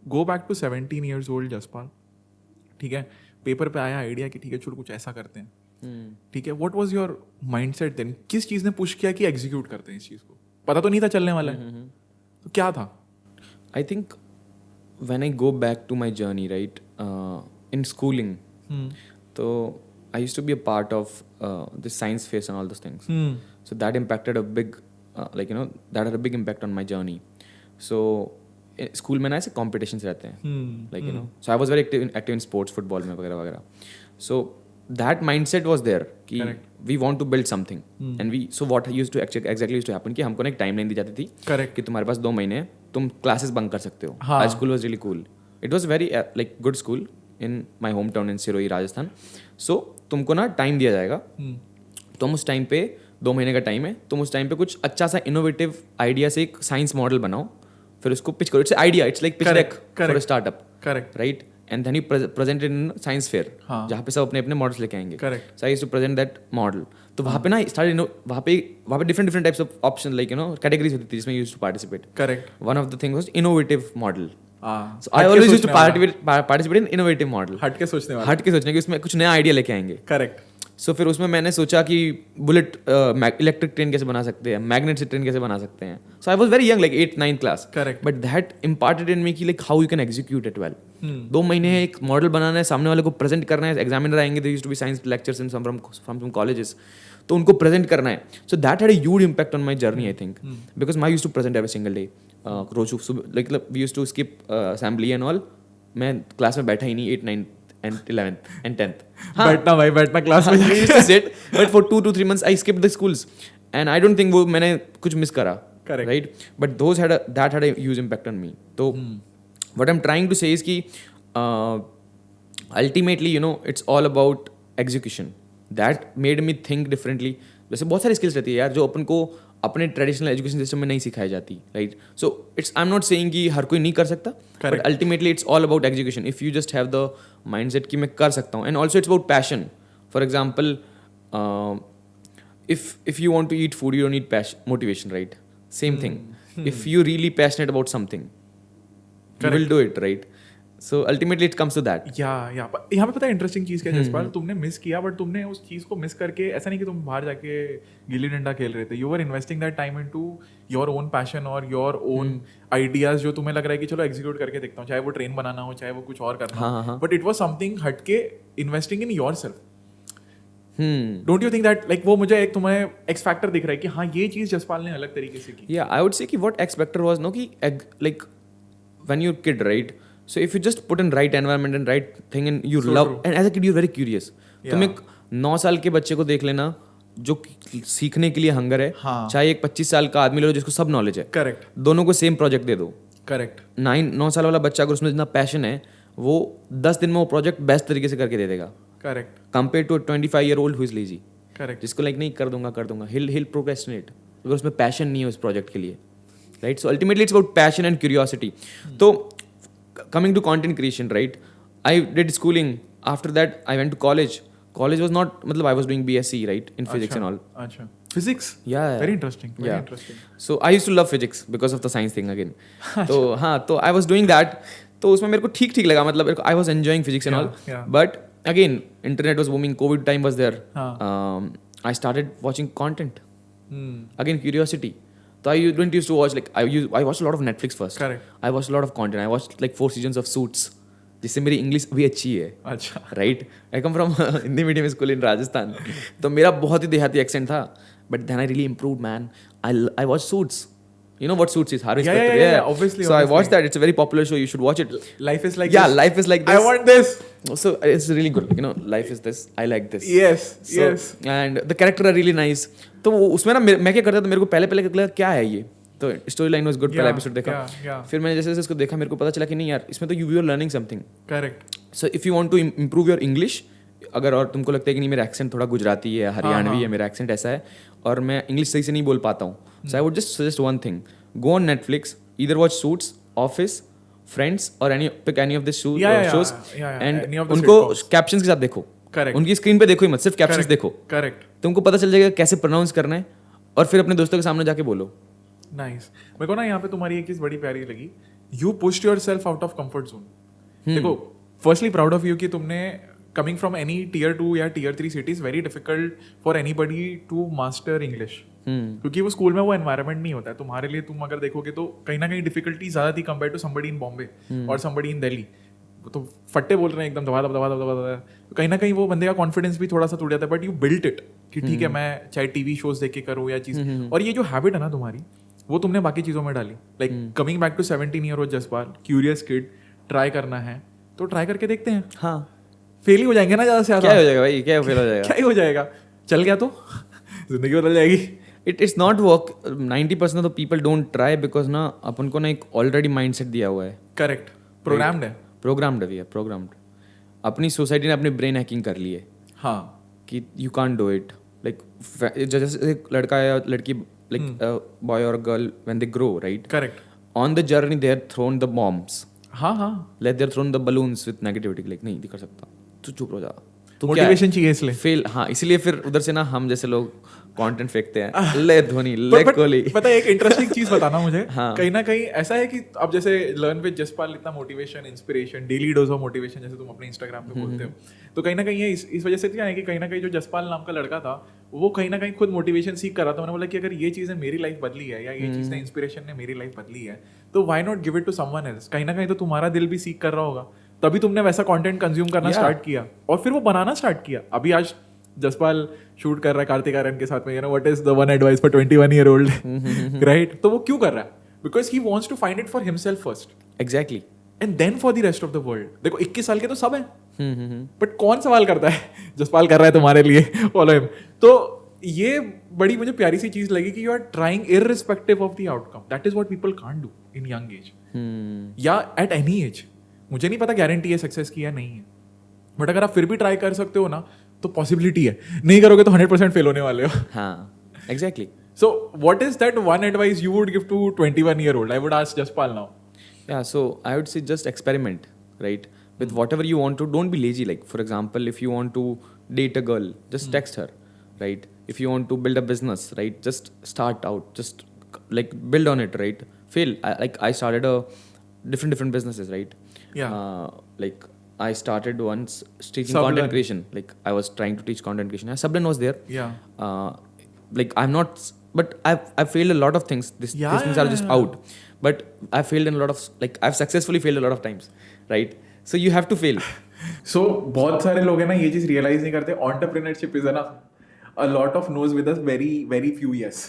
Go back to 17 years old Jaspal, ठीक है, paper पे आया आइडिया कि ठीक है चलो कुछ ऐसा करते हैं, ठीक है, what was your mindset then? किस चीज़ ने पुश किया कि एग्जीक्यूट करते हैं इस चीज़ को? पता तो नहीं था चलने वाला है, तो क्या था? I think when I go back to my journey, right, in schooling, so I used to be a part of the science fairs and all those things. So that impacted a big, that had a big impact on my journey. So school में ना ऐसे competitions रहते हैं, like so I was very active in sports, football में वगैरह वगैरह. So that mindset was there कि we want to build something and we so what used to exactly used to happen कि हमको ना एक टाइमलाइन दी जाती थी कि तुम्हारे पास 2 महीने हैं, तुम क्लासेस बंक कर सकते हो. Our school was really cool. It was very like good school in my hometown in Sirohi, Rajasthan. So तुमको ना टाइम दिया जाएगा, तुम उस टाइम पे 2 महीने का टाइम है, तुम उस टाइम पे कुछ अच्छा सा इनोवेटिव आइडिया से एक साइंस मॉडल बनाओ, फिर उसको पिच करो. It's idea, it's like pitch deck for a startup, correct, right? And then you present in science fair, जहाँ पे सब अपने अपने मॉडल्स लेके आएंगे. Correct. So I used to present that model. तो वहाँ पे ना स्टार्ट वहाँ पे different types of option, like categories होती थी जिसमें used to participate. Correct. One of the things was innovative model. So I always used to participate in innovative model. हट के सोचने की उसमें कुछ नया आइडिया लेके आएंगे. करेक्ट. सो फिर उसमें मैंने सोचा कि बुलेट इलेक्ट्रिक ट्रेन कैसे बना सकते हैं, मैग्नेट से ट्रेन कैसे बना सकते हैं. So I was very young, like 8th-9th class. Correct. But that imparted in me कि like how you can execute it well. 2 महीने एक मॉडल बनाना है, सामने वाले को प्रेजेंट करना है, एग्जामिनर आएंगे, there used to be science lectures in from some colleges, तो उनको प्रेजेंट करना है. So that had a huge impact on my journey, I think, because my used to present every single day. रोज like we used to skip assembly and all. मैं class में बैठा ही नहीं 8th, 9th and 11th and 10th. बैठना class में. I used to sit, but for 2 to 3 months I skipped the schools, and I don't think वो मैंने कुछ miss करा. Correct. Right? But that had a huge impact on me. तो what I'm trying to say is कि ultimately, it's all about execution. That made me think differently. जैसे बहुत सारी skills रहती है यार जो अपन को अपने ट्रेडिशनल एजुकेशन सिस्टम में नहीं सिखाई जाती, right? So it's I am not saying कि हर कोई नहीं कर सकता, but ultimately it's all about education. If you just have the mindset कि मैं कर सकता हूँ, and also it's about passion. For example, if you want to eat food, you don't need motivation, right? Same thing. If you're really passionate about something, you will do it, right? So ultimately it comes to that. Yeah. यहाँ पे पता है interesting चीज़ क्या है जसपाल, तुमने miss किया, but तुमने उस चीज़ को मिस करके ऐसा नहीं कि तुम बाहर जाके गिल्ली डंडा खेल रहे थे. You are investing that time into your own passion और योर ओन आइडियाज जो तुम्हें लग रहा है कि चलो एग्जीक्यूट करके देखता हूँ, चाहे वो ट्रेन बनाना हो, चाहे वो कुछ और करना हो. बट इट वॉज समथिंग हट के investing in your self. Don't you think that like वो मुझे एक तुम्हें एक्स फैक्टर दिख रहा है कि हाँ ये चीज़ जसपाल ने अलग तरीके से की. Yeah, I would say कि what X factor was, no, कि like when you're kid, right? So if you just put in right environment and right thing and you love, and as a kid you're very curious. तुम एक 9 साल के बच्चे को देख लेना जो सीखने के लिए हंगर है, चाहे एक 25 साल का आदमी ले लो जिसको सब नॉलेज है. करेक्ट. दोनों को सेम प्रोजेक्ट दे दो. करेक्ट. 9 साल वाला बच्चा अगर उसमें जितना पैशन है, वो 10 दिन में वो प्रोजेक्ट बेस्ट तरीके से करके दे देगा. Correct. Compare to 25-year-old who is lazy. Correct. जिसको लाइक नहीं कर दूंगा, he'll procrastinate अगर उसमें पैशन नहीं है उस प्रोजेक्ट के लिए, right? So ultimately it's about passion and curiosity. तो coming to content creation, right? I did schooling. After that, I went to college. College was not, matlab I was doing BSc, right, in physics and all. अच्छा. Physics? Yeah. Very interesting. Very interesting. So I used to love physics because of the science thing again. तो I was doing that. तो उसमें मेरे को ठीक लगा, मतलब I was enjoying physics and all. But again, internet was booming. COVID time was there. I started watching content. Again, curiosity. So I didn't used to watch, like I watched a lot of Netflix first. Correct. I watched a lot of content. I watched like 4 seasons of Suits. जिससे मेरी English भी अच्छी है. अच्छा. Right? I come from Hindi medium school in Rajasthan. तो मेरा बहुत ही देहाती एक्सेंट था. But then I really improved, man. I watch Suits. You know what Suits is? Harry Specter. Yeah, obviously. So I watched that. It's a very popular show. You should watch it. Life is like this. Yeah, life is like this. I want this. So it's really good. Life is this. I like this. Yes. And the character are really nice. तो उसमें ना मैं क्या करता था, मेरे को पहले लगा क्या है ये. तो स्टोरी लाइन वाज गुड. पहला एपिसोड देखा. फिर मैंने जैसे इसको देखा, मेरे को पता चला कि नहीं यार, इसमें तो you are learning something. Correct. So if you want to improve your English, अगर और तुमको लगता है कि नहीं मेरा एक्सेंट थोड़ा गुजराती है, हरियाणवी है, मेरा एक्सेंट ऐसा है और मैं इंग्लिश सही से नहीं बोल पाता हूँ, so I would just suggest one thing. Go on Netflix, either watch Suits, Office, Friends और any of this shows and उनको कैप्शंस के साथ देखो. करेक्ट. उनकी स्क्रीन पे देखो ही मत, सिर्फ कैप्शंस देखो. करेक्ट. तुमको पता चल जाएगा कैसे प्रोनाउंस करना है और फिर अपने दोस्तों के सामने जाके बोलो. नाइस. मेरे को ना यहाँ पे तुम्हारी एक चीज़ बड़ी प्यारी लगी you pushed yourself out of comfort zone. देखो, फर्स्टली प्राउड ऑफ यू कि तुमने कमिंग फ्रॉम एनी tier 2 या tier 3 cities, very difficult for anybody to master English, क्योंकि वो स्कूल में वो एनवायरनमेंट नहीं होता है. तुम्हारे लिए तुम अगर देखोगे तो कहीं ना कहीं डिफिकल्टी ज्यादा थी compare to somebody in Bombay और समबडी इन दिल्ली. तो फट्टे बोल रहे हैं एकदम दबा दबा दबा दबा दबा. तो कहीं ना कहीं वो बंदे का कॉन्फिडेंस भी थोड़ा सा टूट जाता है. बट यू बिल्ट इट कि ठीक है, मैं चाहे टीवी शोज देख के करूँ या चीज. और ये जो हैबिट है ना तुम्हारी, वो तुमने बाकी चीजों में डाली. Like coming back to 17-year-old Jaspal, curious kid, try करना है तो ट्राई करके देखते हैं. हाँ, फेल ही हो जाएंगे ना ज्यादा से ज्यादा. क्या हो जाएगा भाई, क्या फेल हो जाएगा? क्या ही हो जाएगा, चल गया तो जिंदगी बदल जाएगी. It's not work. 90% of the people don't try because ना अपन को ना एक ऑलरेडी माइंडसेट दिया हुआ है. करेक्ट, प्रोग्राम्ड है. प्रोग्राम्ड है भैया, प्रोग्राम्ड. अपनी सोसाइटी ने अपनी ब्रेन हैकिंग कर ली है हाँ, कि you can't do it. Like जैसे एक लड़का या लड़की, लाइक बॉय और girl, when they grow, right, correct. On the journey they are thrown the bombs, हाँ हाँ, like they are thrown the balloons with negativity. Like नहीं कर सकता, तू चुप हो जा, तू मोटिवेशन चाहिए इसलिए. फेल. हाँ, इसलिए फिर उधर से ना हम जैसे लोग कंटेंट फेंकते हैं, ले धोनी, ले कोहली. पता है एक इंटरेस्टिंग चीज बताना मुझे. हाँ. कहीं ना कहीं ऐसा है कि अब जैसे लर्न विद जसपाल, इतना motivation, inspiration, daily dose of motivation जैसे तुम अपने इंस्टाग्राम पे बोलते हो, तो कहीं ना कहीं ये इस वजह से क्या है कि कहीं ना कहीं जो जसपाल नाम का लड़का था, वो कहीं ना कहीं खुद मोटिवेशन सीख कर रहा था. मैंने बोला कि अगर ये चीजें मेरी लाइफ बदली है या ये चीजें इंस्पिरेशन ने मेरी लाइफ बदली है, तो why not give it to someone else. कहीं ना कहीं तो तुम्हारा दिल भी सीख कर रहा होगा, तभी तुमने वैसा कंटेंट कंज्यूम करना स्टार्ट किया और फिर वो बनाना स्टार्ट किया. अभी आज जसपाल शूट कर रहा है कार्तिक आर्यन के साथ में. You know what is the one advice for 21-year-old, right? तो वो क्यों कर रहा है? Because he wants to find it for himself first exactly, and then for the rest of the world. देखो 21 साल के तो सब हैं, बट कौन सवाल करता है? जसपाल कर रहा है तुम्हारे लिए, फॉलो हिम. तो ये बड़ी मुझे प्यारी सी चीज लगी कि you are trying irrespective of the outcome. That is what people can't do in young age या एट एनी एज. मुझे नहीं पता गारंटी है सक्सेस की या नहीं है, बट अगर आप फिर भी ट्राई कर सकते हो ना, तो पॉसिबिलिटी है. नहीं करोगे तो 100% फेल होने वाले हो. हाँ, exactly. So what is that one advice you would give to 21-year-old? I would ask Jaspal now. Yeah, so I would say just experiment, right? With whatever you want to. Don't be lazy. Like, for example, if you want to date a girl, just text her, right? If you want to build a business, right? Just start out. Just like build on it, right? Fail. I started a different businesses, right? Yeah. Like I started once teaching Sublan. content creation. Like I was trying to teach content creation. Sublan was there. Yeah. Like I'm not, but I've failed a lot of things. These things are just out. But I failed in a lot of, like I've successfully failed a lot of times, right? So you have to fail. So बहुत सारे लोग हैं ना ये चीज realise नहीं करते. Entrepreneurship is ना a lot of no's with us, very few yes.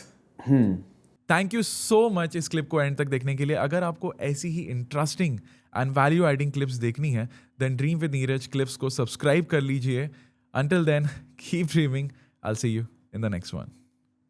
Thank you so much इस क्लिप को एंड तक देखने के लिए. अगर आपको ऐसी ही interesting and value adding clips देखनी है, then dream with Neeraj clips को सब्सक्राइब कर लीजिए. Until then keep dreaming. I will see you in the next one.